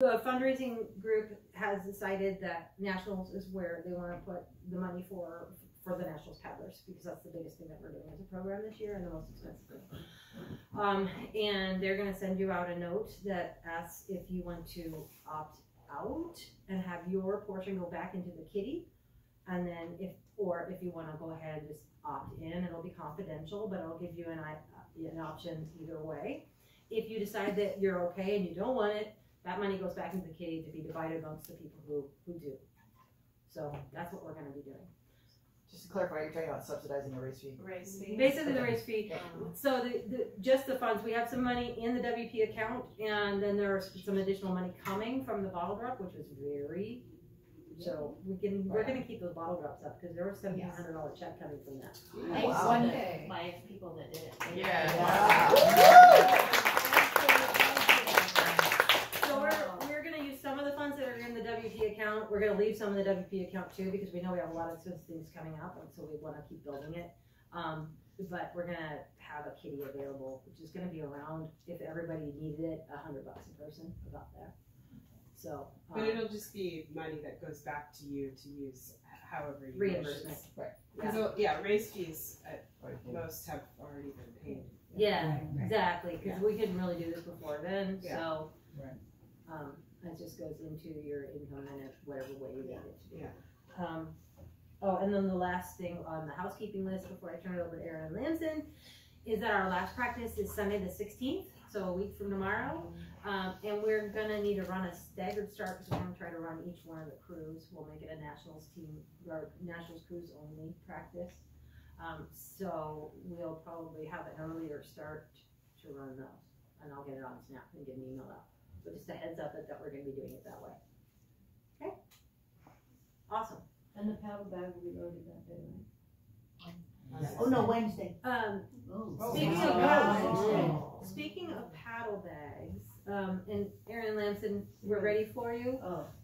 The fundraising group has decided that Nationals is where they want to put the money for the Nationals paddlers, because that's the biggest thing that we're doing as a program this year and the most expensive thing. And they're going to send you out a note that asks if you want to opt out and have your portion go back into the kitty, and then if you want to go ahead and just opt in, it'll be confidential, but it'll give you an option either way. If you decide that you're okay and you don't want it, that money goes back into the kitty to be divided amongst the people who do. So that's what we're going to be doing. Just to clarify, you're talking about subsidizing the race fee. Race fee. Basically, the race fee. So just the funds. We have some money in the WP account, and then there's some additional money coming from the bottle drop, which was very. So we're going to keep those bottle drops up because there was $1,700 check coming from that. Thanks One day. My people that did it. Yeah. Wow. We're going to use some of the funds that are in the WP account. We're going to leave some in the WP account too, because we know we have a lot of things coming up, and so we want to keep building it. But we're going to have a kitty available, which is going to be around, if everybody needed it, $100 a person, about there. So, but it'll just be money that goes back to you to use however you reimbursement. Right. Because race fees at most have already been paid. Yeah, exactly. Because we couldn't really do this before then, so it just goes into your income in whatever way you want it to be. Oh, and then the last thing on the housekeeping list before I turn it over to Erin Lamson is that our last practice is Sunday the 16th, so a week from tomorrow. And we're going to need to run a staggered start because we're going to try to run each one of the crews. We'll make it a Nationals team or Nationals crews only practice. So we'll probably have an earlier start to run those. And I'll get it on Snap and get an email out. So just a heads up that we're going to be doing it that way. Okay? Awesome. And the paddle bag will be loaded that day, right? Oh no, Wednesday. Speaking of paddle bags, and Erin Lamson, we're ready for you.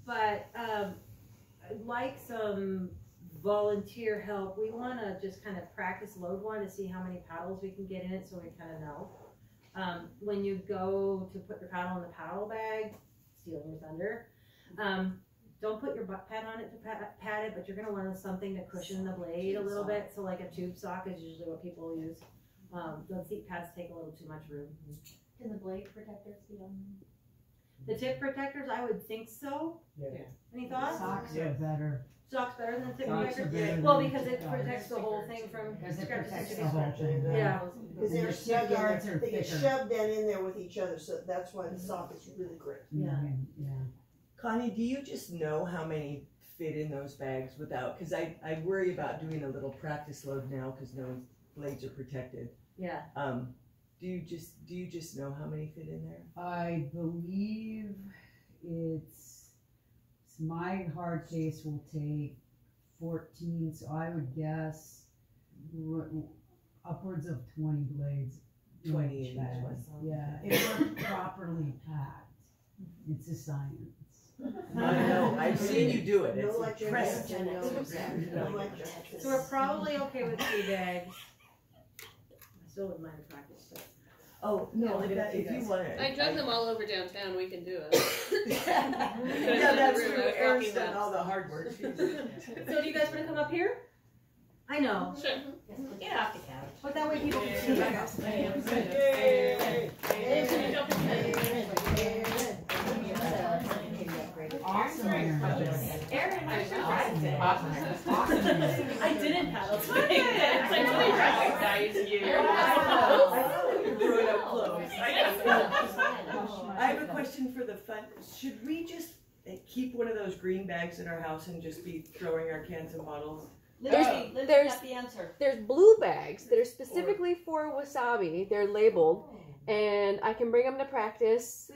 But I'd like some volunteer help. We want to just kind of practice load one to see how many paddles we can get in it, so we kind of know. When you go to put your paddle in the paddle bag, stealing your thunder, don't put your butt pad on it to pad it, but you're going to want something to cushion the blade a little bit. So like a tube sock is usually what people use. The seat pads take a little too much room. Can the blade protectors be on? The tip protectors, I would think so. Yeah. Any thoughts? Socks are better. Socks better than tip Socks protector? are better Well, than because it tip protects the whole thing from Because it scratches protects and the whole thing. Yeah. Because And they're your shoved tip guards in, are they get thicker. shoved in there with each other, so that's why the sock is really great. Yeah. Connie, do you just know how many fit in those bags without, because I worry about doing a little practice load now because no one's blades are protected. Yeah. Do you just know how many fit in there? I believe it's my hard case will take 14, so I would guess upwards of 20 blades. 20 in each bag. one. Yeah, if we're properly packed. It's a science. I know. I've seen you do it. No It's electronics, impressive. no electronics. So we're probably okay with 3 bags. I still wouldn't mind a practice set. Oh no! If you want to, I drug them all over downtown. We can do it. yeah, that's true. Erin's done all the hard work. So do you guys want to come up here? I know. Sure. Get off the couch. But that way people can see us. Awesome. Erin, I should I didn't paddle today. I totally recognize you. I thought we were growing up close. I have a question for the fun. Should we just keep one of those green bags in our house and just be throwing our cans and bottles? Lindsay got the answer. There's blue bags that are specifically for wasabi. They're labeled, and I can bring them to practice.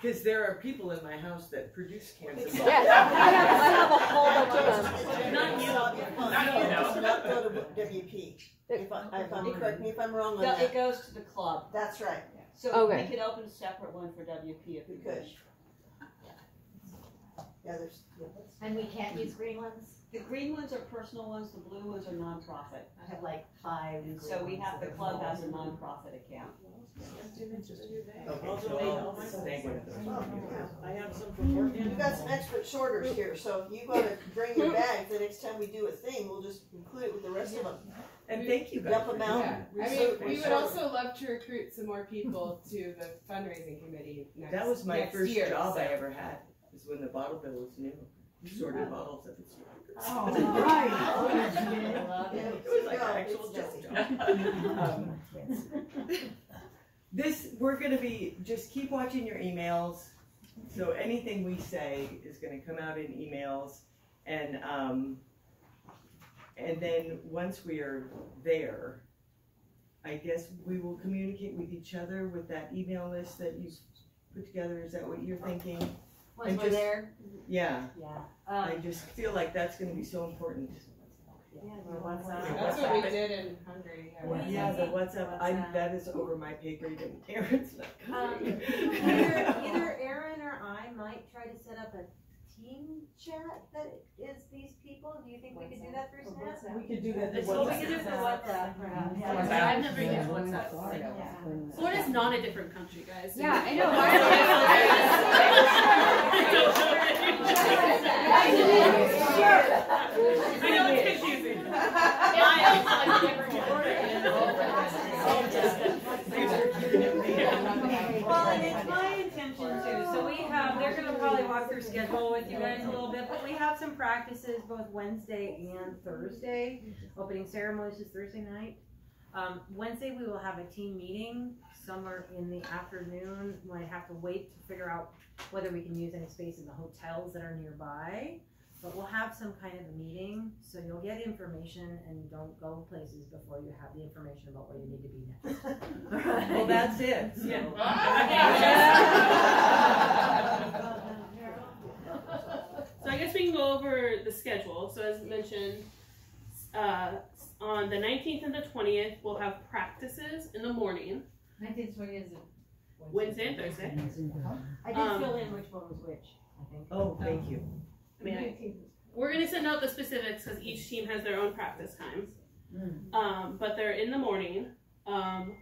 Because there are people in my house that produce cans and bottles. Yes, I have a whole bunch of them. Not you. Not go to WP. Correct me if I'm wrong on No, that. it goes to the club. That's right. So Okay. we could open a separate one for WP if we We could. wish. Yeah, there's. And we can't use green ones? The green ones are personal ones, the blue ones are nonprofit. I have like 5. So we have, the club has a nonprofit account. I have some for work. We've got some expert sorters here, so if you gotta bring your bags, the next time we do a thing, we'll just include it with the rest of them. And thank you guys. Dump them out. Yeah. I mean, we would also love to recruit some more people to the fundraising committee next That was my next first year, job so. I ever had, was when the bottle bill was new. Sorted bottles at the store. Oh, right. It was like an actual job. We're gonna be, just keep watching your emails. So anything we say is gonna come out in emails. And then once we are there, I guess we will communicate with each other with that email list that you put together. Is that what you're thinking? Once And we're just- there, Yeah, yeah. I just feel like that's gonna be so important. That's what we did in Hungary. Yeah, the WhatsApp, that is over my pay grade and Aaron's not coming. Either Aaron or I might try to set up a team chat that is these people. Do you think we could do that through Snap? We could do that. Well, we could do it for WhatsApp, perhaps. Yeah, I've never used WhatsApp. Florida's not a different country, guys. So Yeah, I know. I know it's confusing. Well, and it's my intention too, so they're gonna probably walk through schedule with you guys a little bit, but we have some practices both Wednesday and Thursday. Opening ceremonies is Thursday night. Wednesday we will have a team meeting somewhere in the afternoon. Might have to wait to figure out whether we can use any space in the hotels that are nearby. But we'll have some kind of a meeting, so you'll get information and don't go places before you have the information about where you need to be next. Well, that's it. So. Yeah. So I guess we can go over the schedule. So as mentioned, on the 19th and the 20th, we'll have practices in the morning. 1920 is Wednesday and Thursday. I did fill in which one was which, I think. Oh, thank you. I mean, we're going to send out the specifics because each team has their own practice times. But they're in the morning. On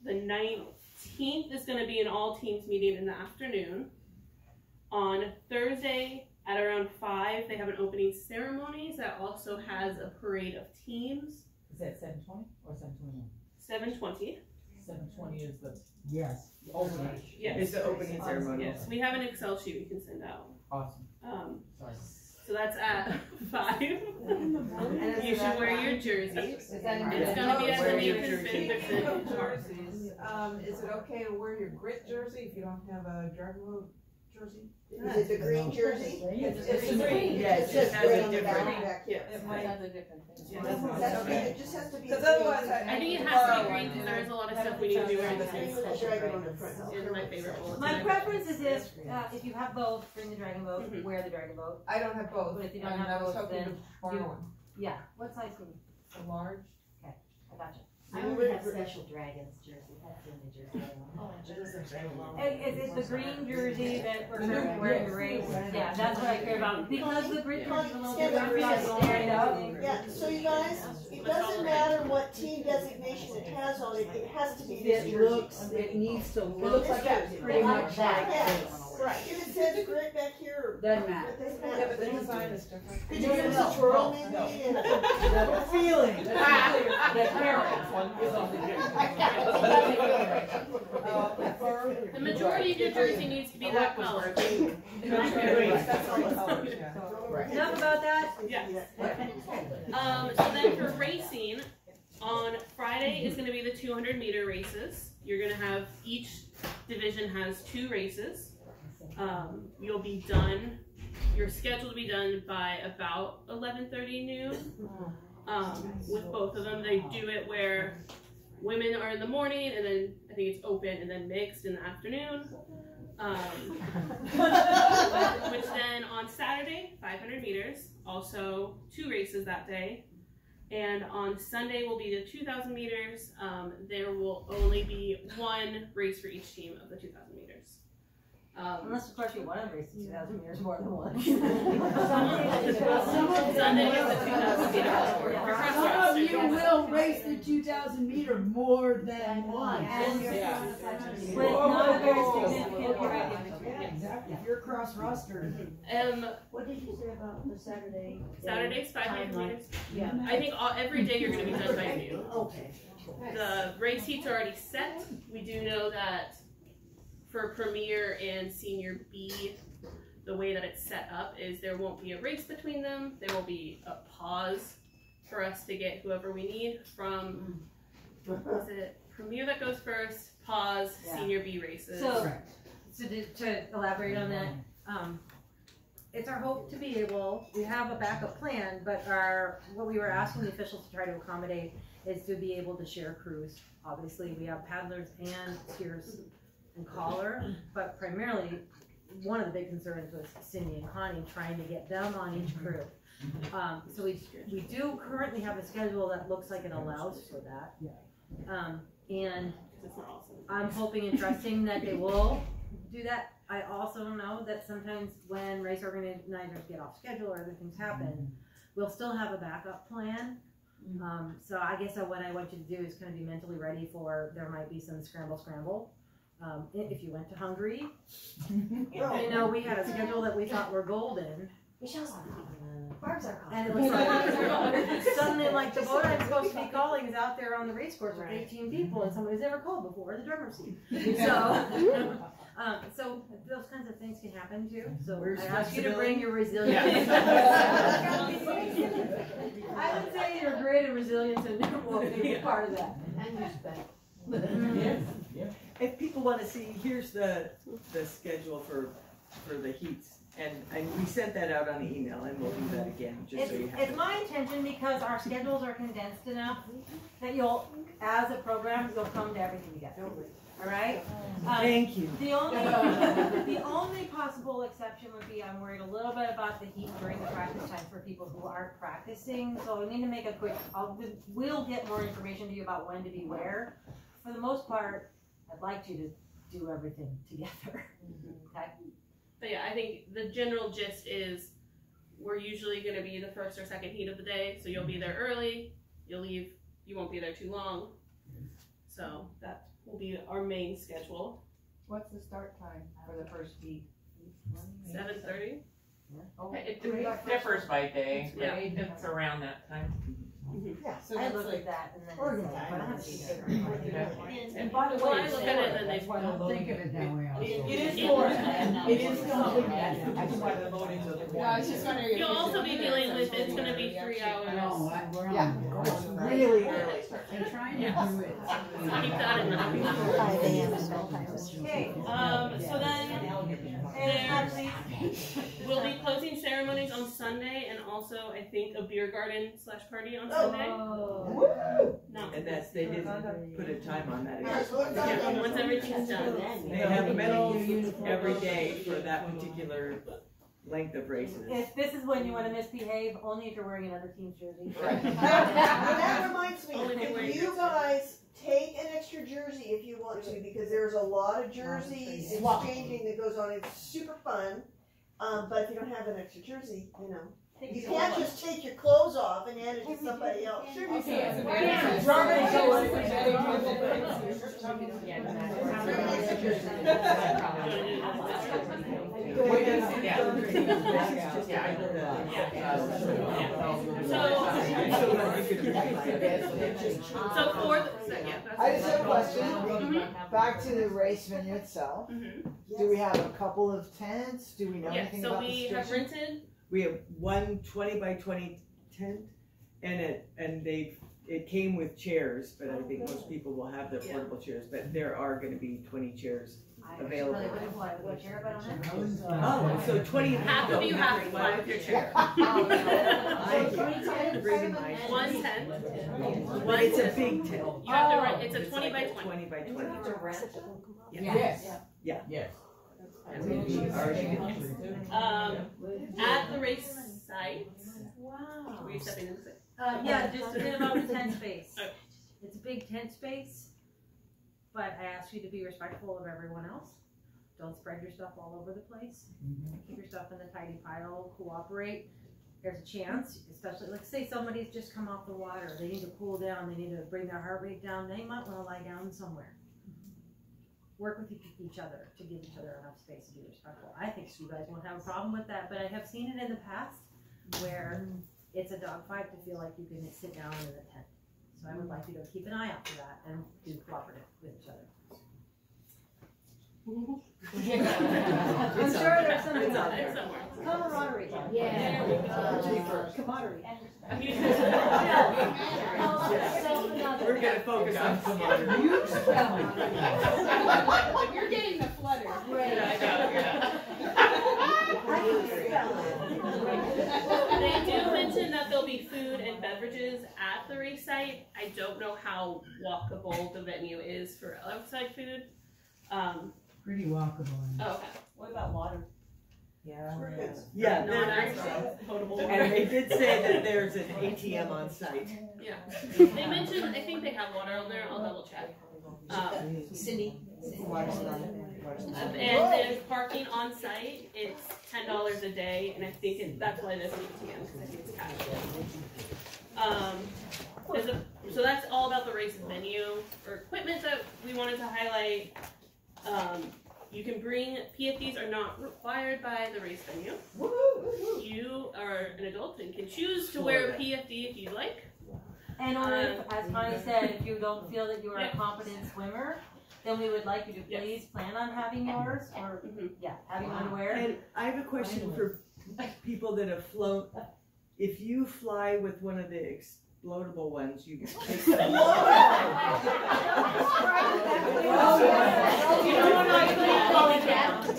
the 19th is going to be an all teams meeting in the afternoon. On Thursday at around 5, they have an opening ceremony that also has a parade of teams. Is that 7:20 or 7:21? 7:20. 7:20 is the Yes. opening. Yes. It's the opening ceremony. Yes, we have an Excel sheet we can send out. Awesome. Um, Sorry. so that's at 5. And You should wear your jersey. Is that in It's going to be at the Wear your Nathan jersey. Finn Jerseys, is it okay to wear your grit jersey if you don't have a Dragon Boat jersey? Is it the green jersey? It's the green. Yes, It it says has gray a on the different. back here. It might. That's a different thing. That's okay, it just has to be. Because the green. otherwise I think it has to be green because there is a lot of stuff we need to do around the Green fence. with the dragon on the front. Is my favorite bulletin. my preference is if you have both, bring the dragon boat, wear the dragon boat. I don't have both, But if you don't and have I was both, hoping to then borrow you- one. Yeah, what size do you need? A large. I gotcha. I only have special dragons jersey. That's the only jersey I want. Is it the green jersey that we're currently wearing the race? Yeah, that's what I care about, because the green jersey is a little Stand up, different. stand up. Yeah, so you guys, it doesn't matter what team designation it has on it, it has to be this jersey. it needs to It looks like that, pretty much that. Yes, right, if it says grit back here, Doesn't matter. it doesn't Yeah, matter. but the design is different. Could you give us a twirl maybe? and- The feeling. The parents one is on the The majority of your jersey needs to be that color. That's all the colors, yeah. Enough about that? Yes. So then for racing, on Friday is going to be the 200-meter races. You're going to have, each division has 2 races. You'll be done, you're scheduled to be done by about 11:30 noon. With both of them, they do it where women are in the morning, and then I think it's open and then mixed in the afternoon. Which then on Saturday, 500 meters, also 2 races that day. And on Sunday will be the 2,000 meters. There will only be 1 race for each team of the 2,000 meters. Unless of course you want to race the 2,000 meters more than once. Sunday is the 2,000 meter. Some of you will race the 2,000 meter more than once. With not a very significant drag. Exactly. If you're cross-rostered. What did you say about the Saturday? Saturday's 500 meters. Yeah. I think every day you're going to be done by noon. Okay. The race heats are already set. We do know that for Premier and Senior B, the way that it's set up is there won't be a race between them. There will be a pause for us to get whoever we need from, is it Premier that goes first, pause, Yeah. Senior B races. So to elaborate on that, it's our hope to be able, we have a backup plan, but what we were asking the officials to try to accommodate is to be able to share crews. Obviously, we have paddlers and skiers and caller, but primarily, one of the big concerns was Cindy and Connie trying to get them on each crew. So we do currently have a schedule that looks like it allows for that. And I'm hoping and trusting that they will do that. I also know that sometimes when race organizers get off schedule or other things happen, we'll still have a backup plan. So I guess what I want you to do is kind of be mentally ready for there might be some scramble. If you went to Hungary, you know, we had a schedule that we thought were golden. Michelle's on. Barb's our And it was like, suddenly like the boat I'm supposed to be calling is out there on the race course with 18 people and somebody's never called before, the drummer's seat. So those kinds of things can happen too. So I ask you to bring your resilience. I would say your greater resilience and will be part of that. And respect. If people want to see, here's the schedule for the heats. And we sent that out on the email, and we'll do that again, just so you have it. It's my intention, because our schedules are condensed enough, that you'll, as a program, you'll come to everything together. All right? Thank you. The only possible exception would be I'm worried a little bit about the heat during the practice time for people who aren't practicing. So we need to make a quick, we'll get more information to you about when to be where. For the most part, I'd like you to do everything together. Okay? But yeah, I think the general gist is we're usually going to be the first or second heat of the day, so you'll be there early, you'll leave, you won't be there too long. So that will be our main schedule. What's the start time for the first heat? 7:30. It differs by day, but it's around that time. Yeah, so I look at that and then Oregon it's like, time. but I have to be there. And by the Well, way, I look at it and then they don't think of it that way. It is more. It is something. I just wanted to vote into the. No, I was just wondering if You'll this also is be a dealing with, schedule it's going to where be we 3 actually- hours. No, we're on. Yeah. It's Really early. I'm trying to do it. So keep that in mind. 5 a.m. sometimes. Okay. So then we'll be closing ceremonies on Sunday, and also I think a beer garden / party on Sunday. Oh. No. And they didn't put a time on that. Yeah, once everything's done. They have medals every day for that particular length of races. If this is when you want to misbehave, only if you're wearing another team's jersey. That reminds me, Only if you're wearing you jersey. guys take an extra jersey if you want to, because there's a lot of jerseys exchanging that goes on. It's super fun. But if you don't have an extra jersey, you know, you can't just take your clothes off and hand it to somebody else. Sure you can. So I just have a question. Back to the race venue itself. Do we have a couple of tents? Do we know Yeah, anything so about the we have station? rented. We have one 20 by 20 tent, and it came with chairs, but I think most people will have the portable chairs. But there are going to be 20 chairs available. What chair, but on Oh, so 20. Half of you have to fly with your chair. One tent. But it's a big tent. You have to rent. It's a 20 by 20. 20 by 20. Yes. Yeah. Yes. And we already At the race site. Wow. Were you stepping into it? Yeah, just a bit about the tent space. Okay. It's a big tent space, but I ask you to be respectful of everyone else. don't spread your stuff all over the place. Keep your stuff in the tidy pile, cooperate. There's a chance, especially, like say somebody's just come off the water, they need to cool down, they need to bring their heart rate down, they might wanna lie down somewhere. Work with each other to give each other enough space to be respectful. I think you guys won't have a problem with that, but I have seen it in the past where it's a dogfight to feel like you can sit down in a tent. So I would like you to keep an eye out for that and be cooperative with each other. I'm sure there's something out there. Camaraderie. Yeah. There we go. Camaraderie. We're gonna focus on camaraderie. You're getting the flutter. They do mention that there'll be food and beverages at the race site. I don't know how walkable the venue is for outside food. Pretty walkable. Oh, okay. What about water? Yeah. Not Yeah. as potable water. And they did say that there's an ATM on site. Yeah. They mentioned, I think they have water on there. I'll double check. Cindy. And there's parking on site. It's $10 a day, and I think that's why there's an ATM, because I think it's cash. So that's all about the race venue or equipment that we wanted to highlight. You can bring PFDs are not required by the race venue. You are an adult and can choose to wear a PFD if you'd like. And or if, as Connie said, if you don't feel that you are a competent swimmer, then we would like you to please plan on having yours or having one to wear. And I have a question for people that have flown. If you fly with one of the explodable ones, you can take them. So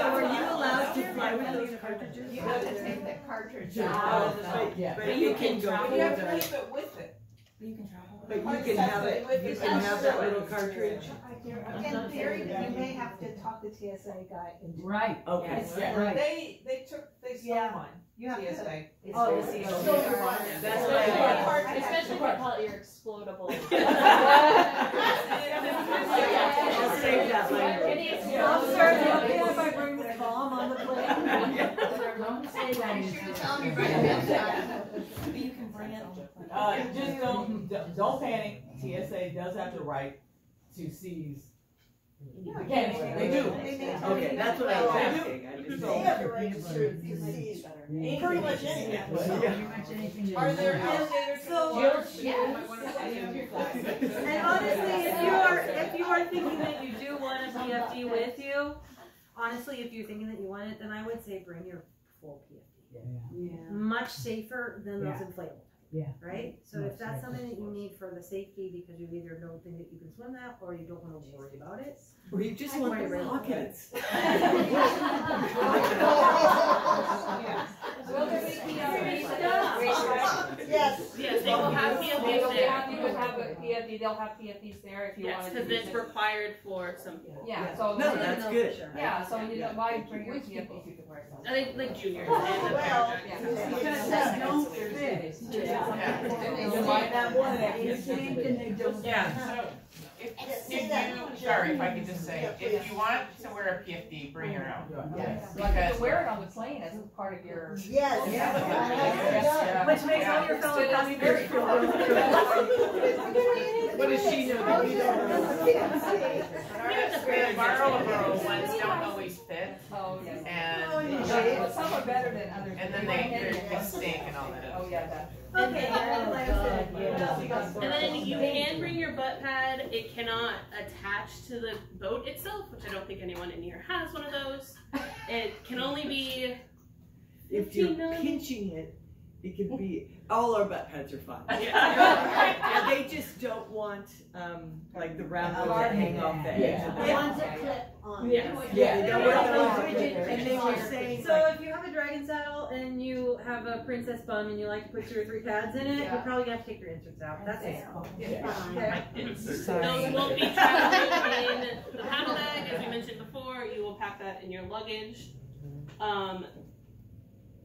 are you allowed to fly with those cartridges? You have to take the cartridge out. out. But you can go You have to leave it with it. You can travel. But you can have it, you can have that little cartridge. In theory, you may have to talk the TSA guy into. Right. Okay. Right. They stole mine. You have TSA. to. Oh, It's the so That's what I especially if you call it your explodable. I'll save that later. I'm sorry, is it okay if I bring the calm on the plane? Don't say that. You can bring it. Just don't panic. TSA does have the right to seize. Again, they do. Okay, that's what I was asking. I just They have the right to seize pretty much anything. Are there alligators? And honestly, if you are thinking that you do want a PFD with you, honestly, if you're thinking that you want it, then I would say bring your full PFD. Yeah. Much safer than those inflatable. Yeah. Right? So if that's something that you need for the safety because you either don't think that you can swim that or you don't want to worry about it. Or you just want the rockets. Will there be PFDs? Yes. Yes, they will have PFDs there. You would have a PFD, they'll have PFDs there if you Yes, wanted to. because it's required for some. Yeah, so. No, that's good. Yeah, so you know, why bring your PFDs, you can wear some. I think like juniors. Well, Yeah. Because they don't fit. You might not want it. They sink and they don't. Yeah. Say If that. you, sorry, if I could just say, if you want to wear a PFD, bring your own. Yes. Like you Because can wear it on the plane as part of your. Yes. Yeah. Which makes all your fellow passengers feel What does she know that you don't know? the Marlboro ones don't always fit, Oh, yes. and But some are better than others. and then they stink and all that. Oh, yeah, that. Okay, And then you can bring your butt pad. It cannot attach to the boat itself, which I don't think anyone in here has one of those. It can only be. If you're pinching it, it can be, all our butt pads are fine. Yeah. They just don't want, like the round ones that hang off the edge of The the. ones that clip on. Yes. Yeah, they don't want those rigid, and they were saying So like, if you have a dragon saddle and you have a princess bum and you like to put 2 or 3 pads in it, you're probably gonna have to take your inserts out. That's it. Those won't be traveling in the paddle bag, as we mentioned before. You will pack that in your luggage.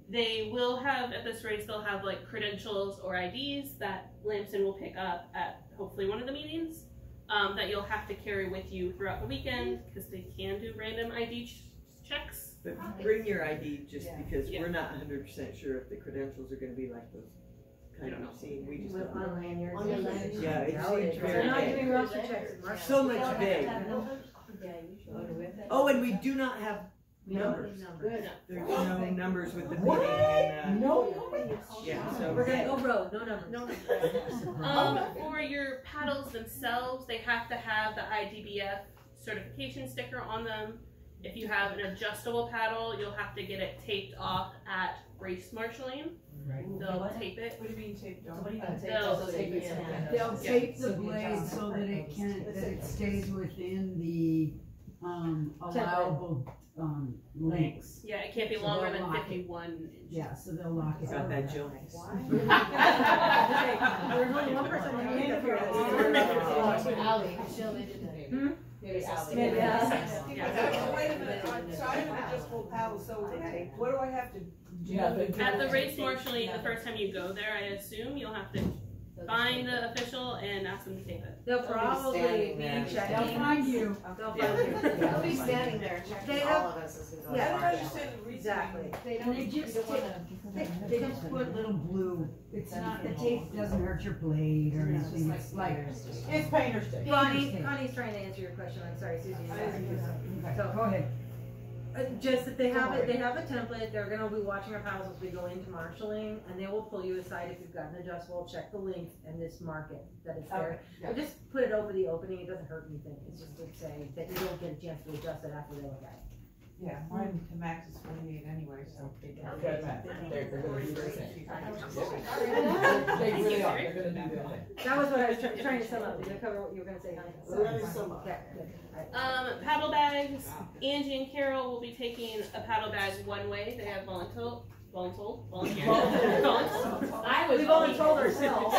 They will have, at this race, they'll have like credentials or IDs that Lamson will pick up at hopefully one of the meetings. that you'll have to carry with you throughout the weekend because they can do random ID checks. But bring your ID just because we're not 100% sure if the credentials are going to be like those kind of seen. We just don't know. Yeah, it seems very They're not vague. doing roster checks. So much vague. Oh, and we do not have numbers. Good. There's no numbers with the meeting and yeah, so We're gonna go road, no numbers. For your paddles themselves, they have to have the IDBF certification sticker on them. If you have an adjustable paddle, you'll have to get it taped off at race marshalling. They'll tape it. What do you mean taped off? They'll tape the blade so that it stays within the allowable lengths. Yeah, it can't be longer than 51 inches. Yeah, so they'll lock it. Got that, Jill? There's only one person that made up here. Ally, Jill, they did that. Maybe Ally. Maybe Ally. Wait a minute, so I have an adjustable paddle, so what do I have to do? At the race marshalling, the first time you go there, I assume you'll have to find the official and ask them to tape it. They'll probably be checking. They'll find you. They'll find you. They'll be standing there checking all of us as we go. I don't understand the reason. Exactly. And they just they just put little blue. It's not, the tape doesn't hurt your blade or anything. It's like It's painter's day. Connie's trying to answer your question. I'm sorry, Susie. So go ahead. Just that they have it. They have a template. They're going to be watching our paddles as we go into marshalling, and they will pull you aside if you've got an adjustable. Check the length and just mark it that it's there. Or just put it over the opening. It doesn't hurt anything. It's just to say that you don't get a chance to adjust it after they look at it. Yeah, mine to max is 48 anyway, so. Okay, they're gonna do their thing. They really are. They're gonna do their thing. That was what I was trying to sum up. Did I cover what you were going to say? Paddle bags. Angie and Carol will be taking a paddle bag one way. They have volunteered. We've only told ourselves.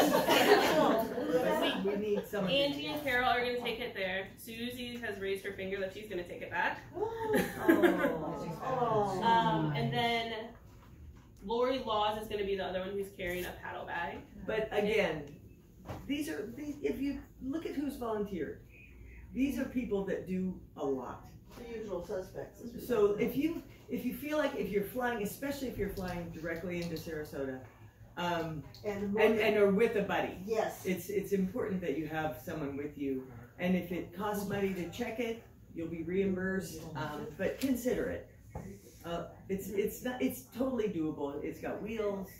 We need someone. Angie and Carol are going to take it there. Susie has raised her finger that she's going to take it back. And then Lori Laws is going to be the other one who's carrying a paddle bag. But again, these if you look at who's volunteered, these are people that do a lot. The usual suspects. So if you feel like if you're flying, especially if you're flying directly into Sarasota, and are with a buddy, yes, it's important that you have someone with you. And if it costs money to check it, you'll be reimbursed. But consider it. It's totally doable. It's got wheels.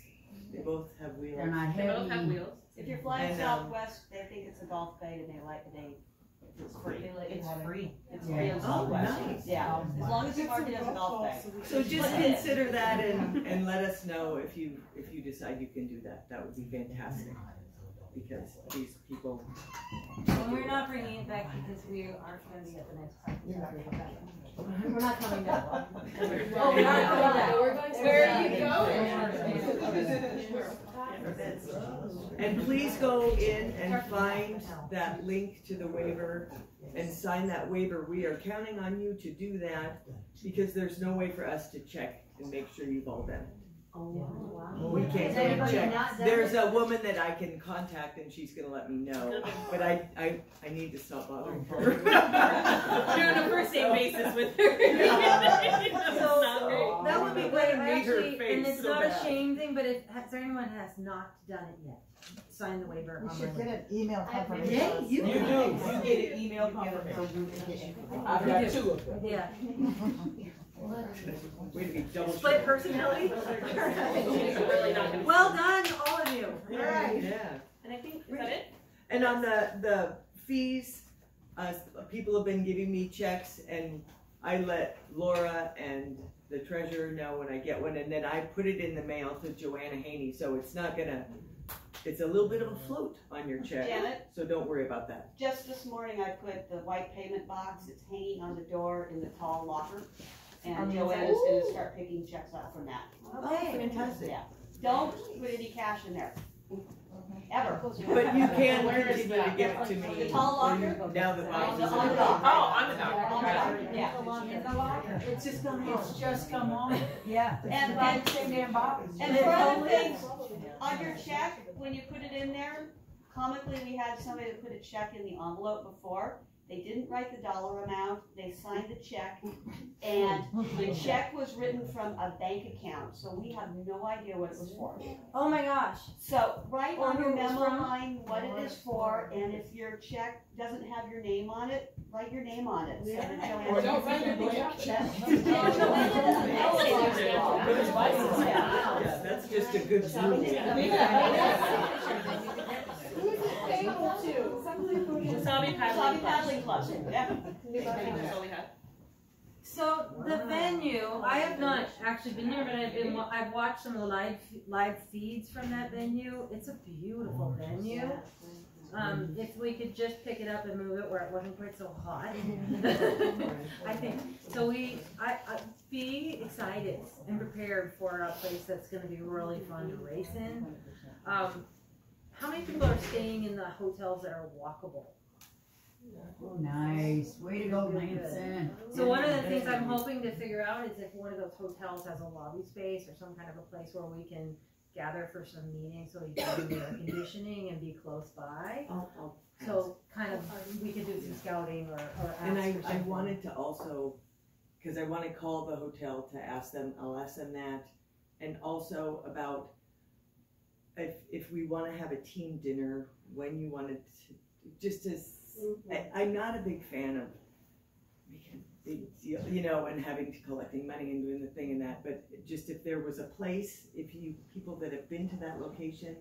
They both have wheels. And they both have wheels. If you're flying Southwest, they think it's a Gulf Bay and it's free. It's free. It's free on Southwest. Nice. Yeah, as long as you mark it as a Gulf Bay. So just consider that and let us know if you decide you can do that. That would be fantastic. Because these people. And we're not bringing it back because we aren't going to be at the next practice. We're not coming back. Oh, we're not coming back. Where are you going? And please go in and find that link to the waiver and sign that waiver. We are counting on you to do that because there's no way for us to check and make sure you've all done it. Oh, wow. We can't go and check. There's a woman that I can contact and she's gonna let me know, but I need to stop bothering her. You're on a first name basis with her. So that would be great. Actually, and it's not a shame thing, but if anyone has not done it yet, sign the waiver. We should get an email confirmation. Yeah, You do. You get an email confirmation. I've got 2 of them. Yeah. Way to be double Split personality? Well done, all of you. All right. Yeah. And I think, is that it? And on the fees, people have been giving me checks and I let Laura and the treasurer know when I get one, and then I put it in the mail to Joanna Haney, so it's not gonna, it's a little bit of a float on your check. Janet? So don't worry about that. Just this morning, I put the white payment box, it's hanging on the door in the tall locker. And Joanna's gonna start picking checks out from that. Okay, fantastic. Yeah. Don't put any cash in there. Ever. But you can continue to give it to me. The tall locker? Now the box is On the on. dock. Oh, on the dock. Yeah. It's just come on. Yeah. And same damn box. And for other things, on your check, when you put it in there, comically, we had somebody that put a check in the envelope before. They didn't write the dollar amount, they signed the check, and the check was written from a bank account, so we have no idea what it was for. Oh my gosh. So write on your who it was memo from? line what it is for, and if your check doesn't have your name on it, write your name on it. So that Or Joanne don't can write see your the name. check. Yeah, that's just a good rule. Wasabi Wasabi Paddling Club, yeah. That's all we have. So the venue, I have not actually been there, but I've watched some of the live feeds from that venue. It's a beautiful venue. If we could just pick it up and move it where it wasn't quite so hot, I think. So I be excited and prepared for a place that's going to be really fun to race in. How many people are staying in the hotels that are walkable? Oh, nice. Way to go, Lansing. So one of the things I'm hoping to figure out is if one of those hotels has a lobby space or some kind of a place where we can gather for some meetings so you can do air conditioning and be close by. So kind of we could do some scouting or ask And I for something. wanted to also, because I want to call the hotel to ask them, I'll ask them that, and also about if we want to have a team dinner, when you wanted to, just as, I'm not a big fan of making a big deal, you know, and collecting money and doing the thing and that, but just if there was a place, people that have been to that location,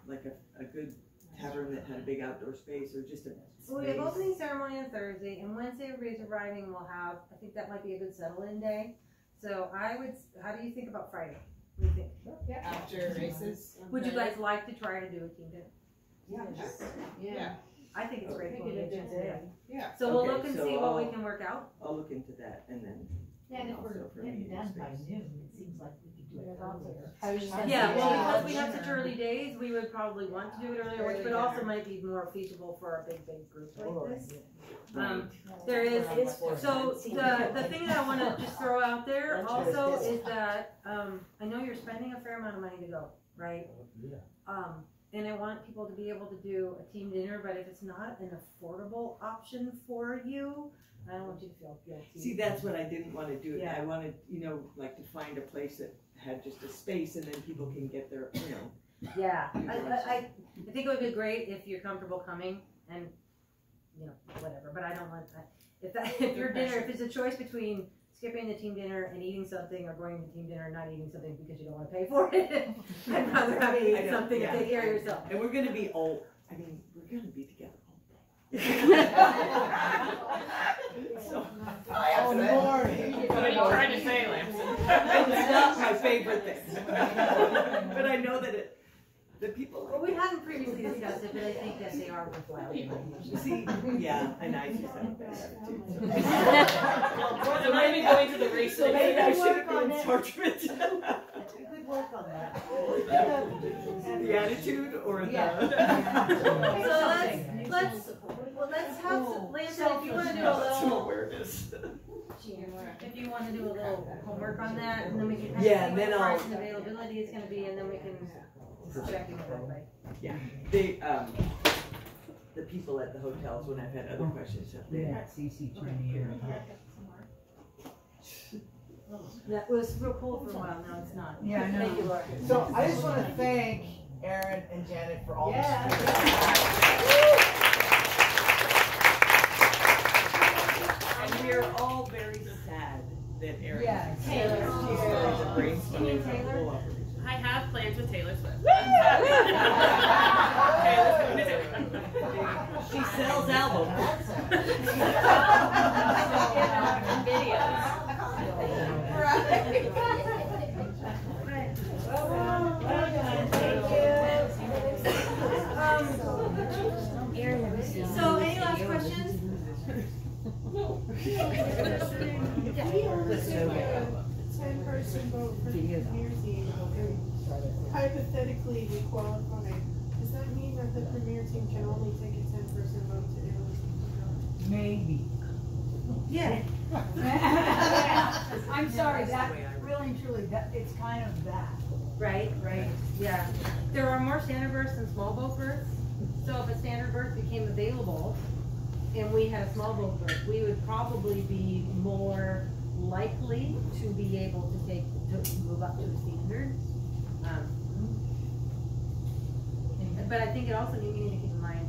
like a good tavern that had a big outdoor space or just a space. Well, we have opening ceremony on Thursday, and Wednesday everybody's arriving. We'll have, I think that might be a good settle-in day. So how do you think about Friday? What do you think? Yeah, after races. Would you guys like to try to do a team dinner? Yeah. I think it's great. Yeah. So we'll Okay, look and so see what we can work out. I'll look into that and then. Yeah, and if we're also for getting meeting done by space. noon, it seems like we could do it earlier. Yeah, well, because we have such early days, we would probably want to do it earlier, which would also might be more feasible for a big group like this. There is, so the thing that I want to just throw out there also is that, I know you're spending a fair amount of money to go, right? And I want people to be able to do a team dinner, but if it's not an affordable option for you, I don't want you to feel guilty. See, that's what I didn't want to do. Yeah. I wanted, like to find a place that had just a space and then people can get their, Yeah, I think it would be great if you're comfortable coming and, whatever, but I don't want, if it's a choice between skipping the team dinner and eating something or going to the team dinner and not eating something because you don't want to pay for it, I'd rather have you eat something and take care of yourself. And we're going to be old. I mean, we're going to be together all day. So, What are you trying to say, Lamson? It's not my favorite thing. But I know that the people. Well, we hadn't previously discussed it, but I think that they are worthwhile. See, yeah, and I just have a bad attitude. So maybe going to the race. So maybe I should have been in charge of it. Good work on that. The attitude or the. So let's have some, Lance, if you want to do a Some little. awareness. If you want to do a little homework on that, and then we can Yeah, see and what then the I'll- price and availability is going to be, and then we can check in with everybody. Yeah, the people at the hotels when I've had other questions have been. Yeah, CC Junior. That was real cool for a while, now it's not. Yeah, I know. Thank you, Laura. So I just want to thank Erin and Janet for all this. And we are all very sad that Erin. Yeah. She's going to brainstorm. Taylor? I have plans with Taylor Swift. She sells albums. So, any last questions? Ten-person vote for the Premier team. Hypothetically, we qualify. Does that mean that the Premier team can only take a 10-person vote to Italy? Maybe. Yeah. I'm sorry, that really and truly, it's kind of that. Right, yeah. There are more standard berths than small boat berths. So if a standard berth became available and we had a small boat berth, we would probably be more likely to be able to move up to a standard. But I think it also, you need to keep in mind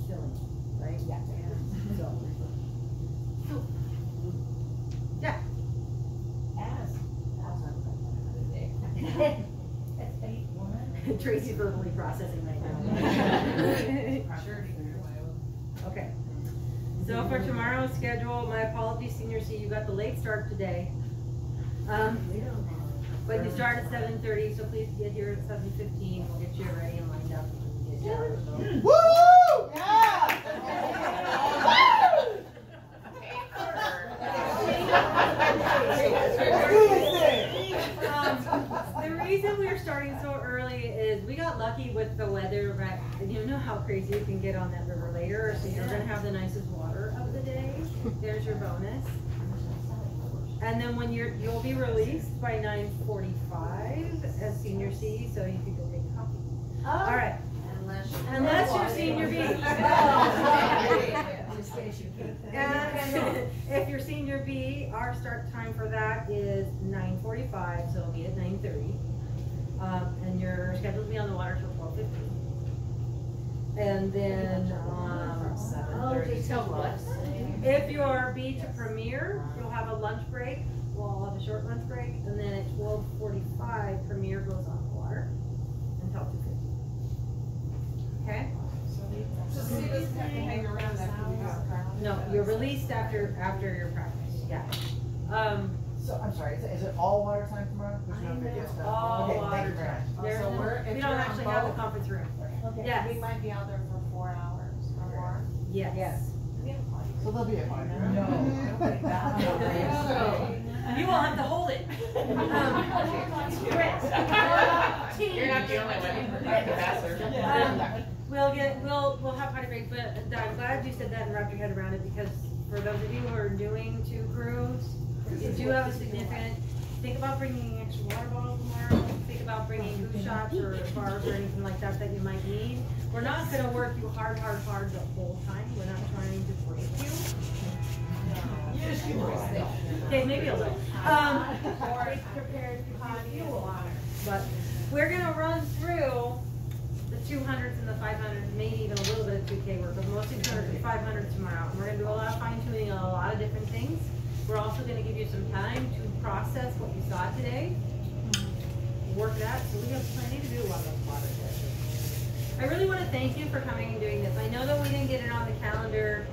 filling, right? Yeah. So. Yeah. Tracy's verbally processing right now. Okay. So for tomorrow's schedule, my apologies, Senior C, you got the late start today. But you start at 7:30, so please get here at 7:15. We'll get you ready and lined up. Woo! Yeah! The reason we're starting so early is we got lucky with the weather, right? And you know how crazy you can get on that river later, so you're gonna have the nicest water of the day. There's your bonus. And then when you'll be released by 9:45 as Senior C, so you can go take coffee. Oh. All right. Unless you're Senior B. And if you're Senior B, our start time for that is 9:45, so it'll be at 9:30. And you're scheduled to be on the water till 12:15. And then 7:30 till what? If you're B to Premier, you'll have a lunch break. We'll have a short lunch break, and then at 12:45, Premier goes on the water until 2:50. Okay? So he doesn't have to hang around after we go practice? No, you're released after your practice. Yeah. So I'm sorry. Is it all water time tomorrow? There's no video stuff. All okay, water thank you very time. much. There's So no, we don't actually have a conference room. Okay. Yes. We might be out there for 4 hours or more. Yes. So there'll be a fire. No. You won't have to hold it. You're not the only one. We'll have party break, but I'm glad you said that and wrapped your head around it, because for those of you who are doing 2 crews, you do have a significant. Think about bringing an extra water bottle tomorrow. Think about bringing food shots or bars or anything like that that you might need. We're not going to work you hard the whole time. We're not trying to break you. Okay, maybe a little. Prepared fuel. But we're going to run through the 200s and the 500s, maybe even a little bit of 2K work, but mostly 200s and 500s tomorrow. And we're going to do a lot of fine tuning on a lot of different things. We're also going to give you some time to process what you saw today, work that, so we have plenty to do a lot of water sessions. I really want to thank you for coming and doing this. I know that we didn't get it on the calendar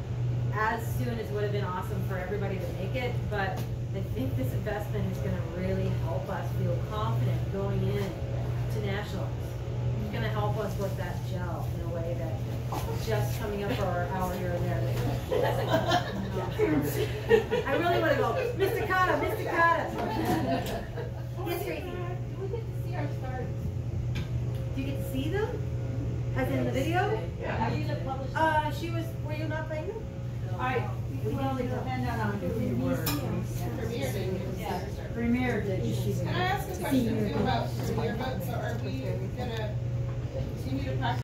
as soon as would have been awesome for everybody to make it, but I think this investment is going to really help us feel confident going in to nationals. It's going to help us work that gel in a way that just coming up for our hour here and there. I really want to go, Mr. Kata, Mr. Kata. Yes, Tracy. Do we get to see our stars? Do you get to see them? As in the video? Yeah. Are you the publisher? Were you not playing them? Alright. We can only depend on Premier did. Can I ask a question too about Premier votes? So are we gonna continue to practice